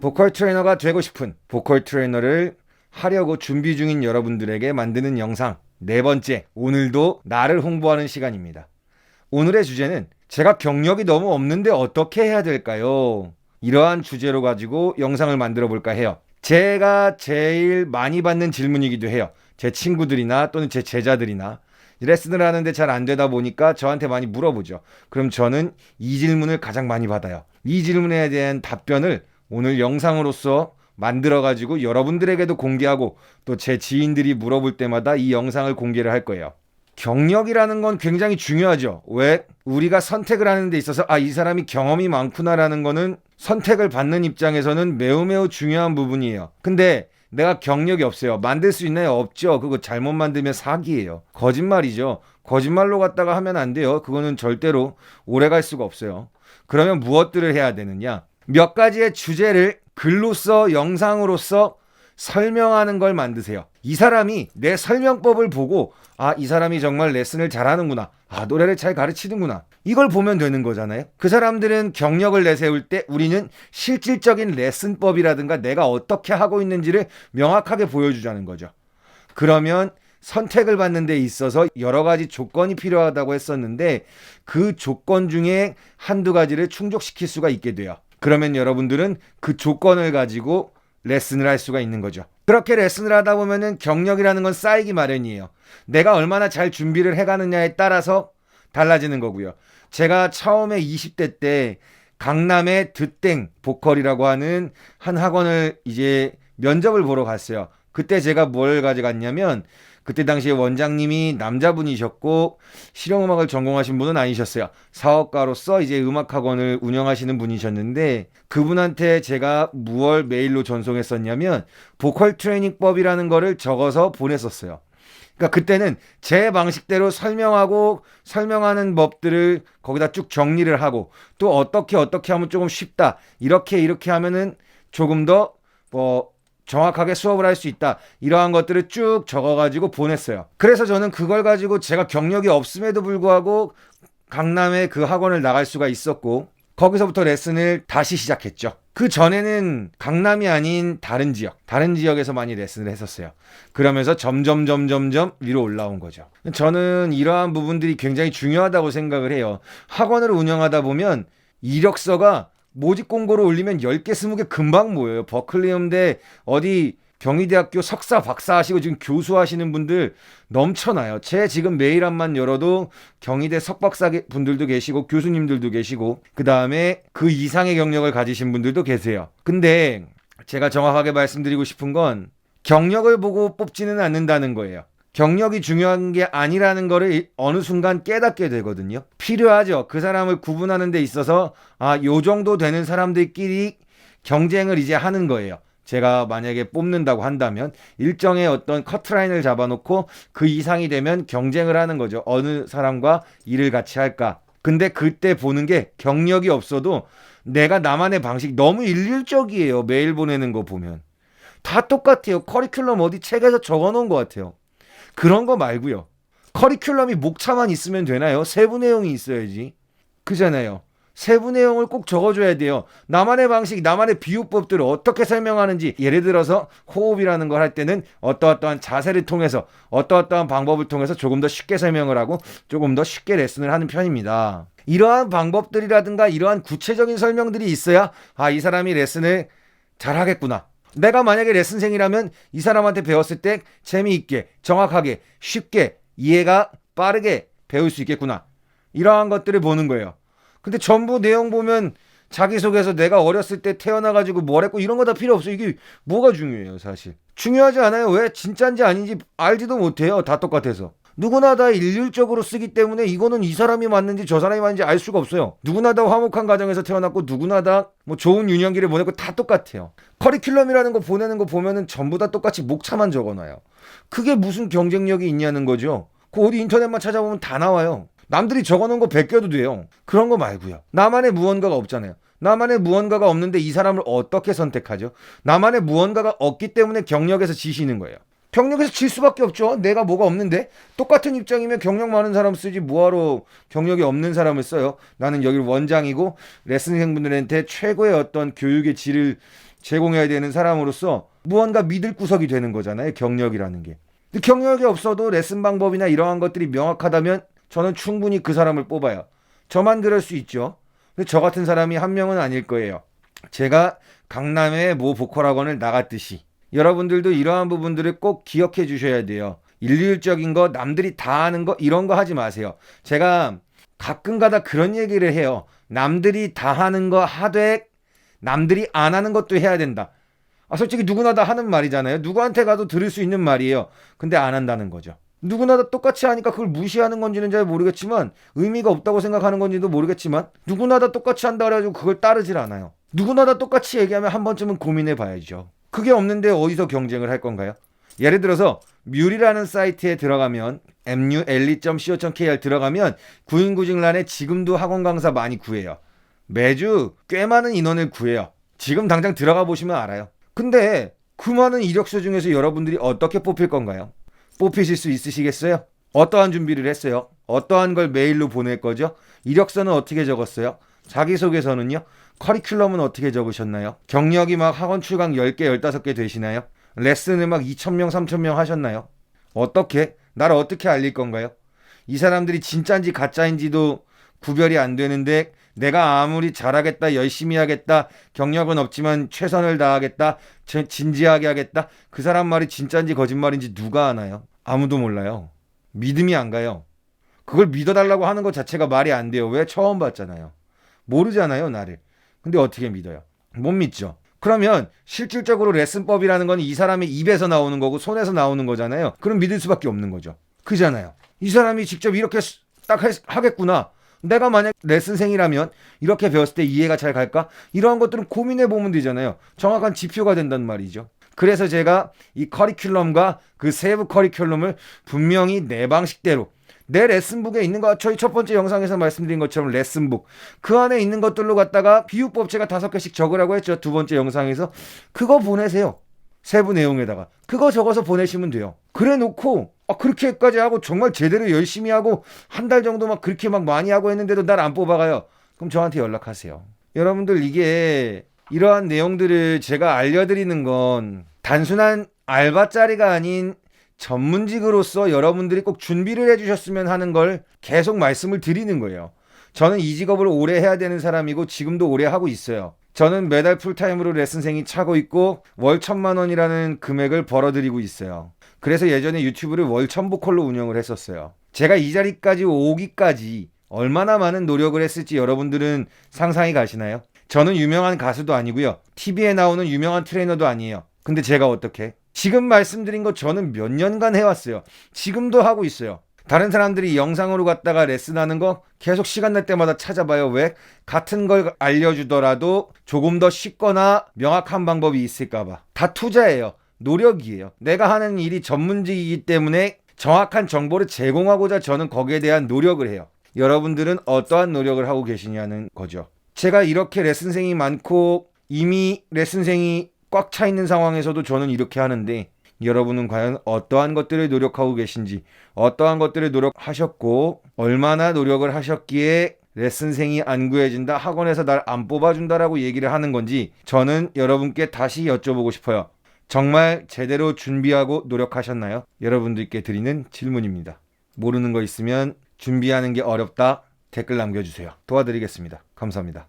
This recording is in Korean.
보컬 트레이너가 되고 싶은 보컬 트레이너를 하려고 준비 중인 여러분들에게 만드는 영상 네 번째, 오늘도 나를 홍보하는 시간입니다. 오늘의 주제는 제가 경력이 너무 없는데 어떻게 해야 될까요? 이러한 주제로 가지고 영상을 만들어 볼까 해요. 제가 제일 많이 받는 질문이기도 해요. 제 친구들이나 또는 제 제자들이나 레슨을 하는데 잘 안 되다 보니까 저한테 많이 물어보죠. 그럼 저는 이 질문을 가장 많이 받아요. 이 질문에 대한 답변을 오늘 영상으로서 만들어가지고 여러분들에게도 공개하고 또 제 지인들이 물어볼 때마다 이 영상을 공개를 할 거예요. 경력이라는 건 굉장히 중요하죠. 왜? 우리가 선택을 하는 데 있어서 이 사람이 경험이 많구나라는 거는 선택을 받는 입장에서는 매우 중요한 부분이에요. 근데 내가 경력이 없어요. 만들 수 있나요? 없죠. 그거 잘못 만들면 사기예요. 거짓말이죠. 거짓말로 갖다가 하면 안 돼요. 그거는 절대로 오래 갈 수가 없어요. 그러면 무엇들을 해야 되느냐? 몇 가지의 주제를 글로써 영상으로서 설명하는 걸 만드세요. 이 사람이 내 설명법을 보고 이 사람이 정말 레슨을 잘하는구나. 노래를 잘 가르치는구나. 이걸 보면 되는 거잖아요. 그 사람들은 경력을 내세울 때 우리는 실질적인 레슨법이라든가 내가 어떻게 하고 있는지를 명확하게 보여주자는 거죠. 그러면 선택을 받는 데 있어서 여러 가지 조건이 필요하다고 했었는데 그 조건 중에 한두 가지를 충족시킬 수가 있게 돼요. 그러면 여러분들은 그 조건을 가지고 레슨을 할 수가 있는 거죠. 그렇게 레슨을 하다 보면은 경력이라는 건 쌓이기 마련이에요. 내가 얼마나 잘 준비를 해가느냐에 따라서 달라지는 거고요. 제가 처음에 20대 때 강남의 드땡 보컬이라고 하는 한 학원을 이제 면접을 보러 갔어요. 그때 제가 뭘 가져갔냐면 그때 당시에 원장님이 남자분이셨고 실용음악을 전공하신 분은 아니셨어요. 사업가로서 이제 음악학원을 운영하시는 분이셨는데 그분한테 제가 무얼 메일로 전송했었냐면 보컬 트레이닝법이라는 거를 적어서 보냈었어요. 그러니까 그때는 제 방식대로 설명하는 법들을 거기다 쭉 정리를 하고 또 어떻게 하면 조금 쉽다. 이렇게 하면은 조금 더 정확하게 수업을 할 수 있다. 이러한 것들을 쭉 적어가지고 보냈어요. 그래서 저는 그걸 가지고 제가 경력이 없음에도 불구하고 강남에 그 학원을 나갈 수가 있었고 거기서부터 레슨을 다시 시작했죠. 그 전에는 강남이 아닌 다른 지역에서 많이 레슨을 했었어요. 그러면서 점점 위로 올라온 거죠. 저는 이러한 부분들이 굉장히 중요하다고 생각을 해요. 학원을 운영하다 보면 이력서가 모집 공고를 올리면 10개, 20개 금방 모여요. 버클리 음대 어디 경희대학교 석사, 박사 하시고 지금 교수 하시는 분들 넘쳐나요. 제 지금 메일함만 열어도 경희대 석박사 분들도 계시고 교수님들도 계시고 그 다음에 그 이상의 경력을 가지신 분들도 계세요. 근데 제가 정확하게 말씀드리고 싶은 건 경력을 보고 뽑지는 않는다는 거예요. 경력이 중요한 게 아니라는 거를 어느 순간 깨닫게 되거든요. 필요하죠. 그 사람을 구분하는 데 있어서 요 정도 되는 사람들끼리 경쟁을 이제 하는 거예요. 제가 만약에 뽑는다고 한다면 일정의 어떤 커트라인을 잡아놓고 그 이상이 되면 경쟁을 하는 거죠. 어느 사람과 일을 같이 할까. 근데 그때 보는 게 경력이 없어도 내가 나만의 방식 너무 일률적이에요. 메일 보내는 거 보면. 다 똑같아요. 커리큘럼 어디 책에서 적어놓은 것 같아요. 그런 거 말고요. 커리큘럼이 목차만 있으면 되나요? 세부 내용이 있어야지. 그잖아요. 세부 내용을 꼭 적어줘야 돼요. 나만의 방식, 나만의 비유법들을 어떻게 설명하는지 예를 들어서 호흡이라는 걸 할 때는 어떠한 자세를 통해서 어떠한 방법을 통해서 조금 더 쉽게 설명을 하고 조금 더 쉽게 레슨을 하는 편입니다. 이러한 방법들이라든가 이러한 구체적인 설명들이 있어야 이 사람이 레슨을 잘하겠구나. 내가 만약에 레슨생이라면 이 사람한테 배웠을 때 재미있게, 정확하게, 쉽게, 이해가 빠르게 배울 수 있겠구나. 이러한 것들을 보는 거예요. 근데 전부 내용 보면 자기소개서 내가 어렸을 때 태어나가지고 뭘 했고 이런 거 다 필요 없어요. 이게 뭐가 중요해요, 사실. 중요하지 않아요. 왜 진짜인지 아닌지 알지도 못해요. 다 똑같아서. 누구나 다 일률적으로 쓰기 때문에 이거는 이 사람이 맞는지 저 사람이 맞는지 알 수가 없어요. 누구나 다 화목한 가정에서 태어났고 누구나 다 좋은 유년기를 보냈고 다 똑같아요. 커리큘럼이라는 거 보내는 거 보면은 전부 다 똑같이 목차만 적어놔요. 그게 무슨 경쟁력이 있냐는 거죠. 그 어디 인터넷만 찾아보면 다 나와요. 남들이 적어놓은 거 베껴도 돼요. 그런 거 말고요. 나만의 무언가가 없잖아요. 나만의 무언가가 없는데 이 사람을 어떻게 선택하죠? 나만의 무언가가 없기 때문에 경력에서 지시는 거예요. 경력에서 질 수밖에 없죠. 내가 뭐가 없는데. 똑같은 입장이면 경력 많은 사람 쓰지 뭐하러 경력이 없는 사람을 써요. 나는 여기 원장이고 레슨생분들한테 최고의 어떤 교육의 질을 제공해야 되는 사람으로서 무언가 믿을 구석이 되는 거잖아요. 경력이라는 게. 근데 경력이 없어도 레슨 방법이나 이러한 것들이 명확하다면 저는 충분히 그 사람을 뽑아요. 저만 그럴 수 있죠. 근데 저 같은 사람이 한 명은 아닐 거예요. 제가 강남의 모 보컬학원을 나갔듯이 여러분들도 이러한 부분들을 꼭 기억해 주셔야 돼요. 일률적인 거, 남들이 다 하는 거, 이런 거 하지 마세요. 제가 가끔 가다 그런 얘기를 해요. 남들이 다 하는 거 하되 남들이 안 하는 것도 해야 된다. 솔직히 누구나 다 하는 말이잖아요. 누구한테 가도 들을 수 있는 말이에요. 근데 안 한다는 거죠. 누구나 다 똑같이 하니까 그걸 무시하는 건지는 잘 모르겠지만, 의미가 없다고 생각하는 건지도 모르겠지만, 누구나 다 똑같이 한다 그래가지고 그걸 따르질 않아요. 누구나 다 똑같이 얘기하면 한 번쯤은 고민해 봐야죠. 그게 없는데 어디서 경쟁을 할 건가요? 예를 들어서 뮤리라는 사이트에 들어가면 mule.co.kr 들어가면 구인구직란에 지금도 학원 강사 많이 구해요. 매주 꽤 많은 인원을 구해요. 지금 당장 들어가 보시면 알아요. 근데 그 많은 이력서 중에서 여러분들이 어떻게 뽑힐 건가요? 뽑히실 수 있으시겠어요? 어떠한 준비를 했어요? 어떠한 걸 메일로 보낼 거죠? 이력서는 어떻게 적었어요? 자기소개서는요? 커리큘럼은 어떻게 적으셨나요? 경력이 막 학원 출강 10개, 15개 되시나요? 레슨을 막 2,000명, 3,000명 하셨나요? 어떻게? 나를 어떻게 알릴 건가요? 이 사람들이 진짜인지 가짜인지도 구별이 안 되는데 내가 아무리 잘하겠다, 열심히 하겠다, 경력은 없지만 최선을 다하겠다, 진지하게 하겠다, 그 사람 말이 진짜인지 거짓말인지 누가 아나요? 아무도 몰라요. 믿음이 안 가요. 그걸 믿어달라고 하는 것 자체가 말이 안 돼요. 왜? 처음 봤잖아요. 모르잖아요, 나를. 근데 어떻게 믿어요? 못 믿죠. 그러면 실질적으로 레슨법이라는 건 이 사람의 입에서 나오는 거고 손에서 나오는 거잖아요. 그럼 믿을 수밖에 없는 거죠. 그잖아요. 이 사람이 직접 이렇게 딱 하겠구나. 내가 만약 레슨생이라면 이렇게 배웠을 때 이해가 잘 갈까? 이러한 것들은 고민해 보면 되잖아요. 정확한 지표가 된단 말이죠. 그래서 제가 이 커리큘럼과 그 세부 커리큘럼을 분명히 내 방식대로 내 레슨북에 있는 거, 저희 첫 번째 영상에서 말씀드린 것처럼 레슨북 그 안에 있는 것들로 갖다가 비유법 제가 5개씩 적으라고 했죠. 두 번째 영상에서. 그거 보내세요. 세부 내용에다가 그거 적어서 보내시면 돼요. 그래 놓고 그렇게까지 하고 정말 제대로 열심히 하고 한 달 정도 막 그렇게 막 많이 하고 했는데도 날 안 뽑아가요. 그럼 저한테 연락하세요. 여러분들, 이게 이러한 내용들을 제가 알려드리는 건 단순한 알바짜리가 아닌 전문직으로서 여러분들이 꼭 준비를 해주셨으면 하는 걸 계속 말씀을 드리는 거예요. 저는 이 직업을 오래 해야 되는 사람이고 지금도 오래 하고 있어요. 저는 매달 풀타임으로 레슨생이 차고 있고 월 1,000만 원이라는 금액을 벌어들이고 있어요. 그래서 예전에 유튜브를 월 1,000보컬로 운영을 했었어요. 제가 이 자리까지 오기까지 얼마나 많은 노력을 했을지 여러분들은 상상이 가시나요? 저는 유명한 가수도 아니고요. TV에 나오는 유명한 트레이너도 아니에요. 근데 제가 어떻게? 지금 말씀드린 거 저는 몇 년간 해왔어요. 지금도 하고 있어요. 다른 사람들이 영상으로 갖다가 레슨하는 거 계속 시간 날 때마다 찾아봐요. 왜? 같은 걸 알려주더라도 조금 더 쉽거나 명확한 방법이 있을까봐. 다 투자예요. 노력이에요. 내가 하는 일이 전문직이기 때문에 정확한 정보를 제공하고자 저는 거기에 대한 노력을 해요. 여러분들은 어떠한 노력을 하고 계시냐는 거죠. 제가 이렇게 레슨생이 많고 이미 레슨생이 꽉 차 있는 상황에서도 저는 이렇게 하는데 여러분은 과연 어떠한 것들을 노력하고 계신지, 어떠한 것들을 노력하셨고 얼마나 노력을 하셨기에 레슨생이 안 구해진다, 학원에서 날 안 뽑아준다라고 얘기를 하는 건지 저는 여러분께 다시 여쭤보고 싶어요. 정말 제대로 준비하고 노력하셨나요? 여러분들께 드리는 질문입니다. 모르는 거 있으면 준비하는 게 어렵다 댓글 남겨주세요. 도와드리겠습니다. 감사합니다.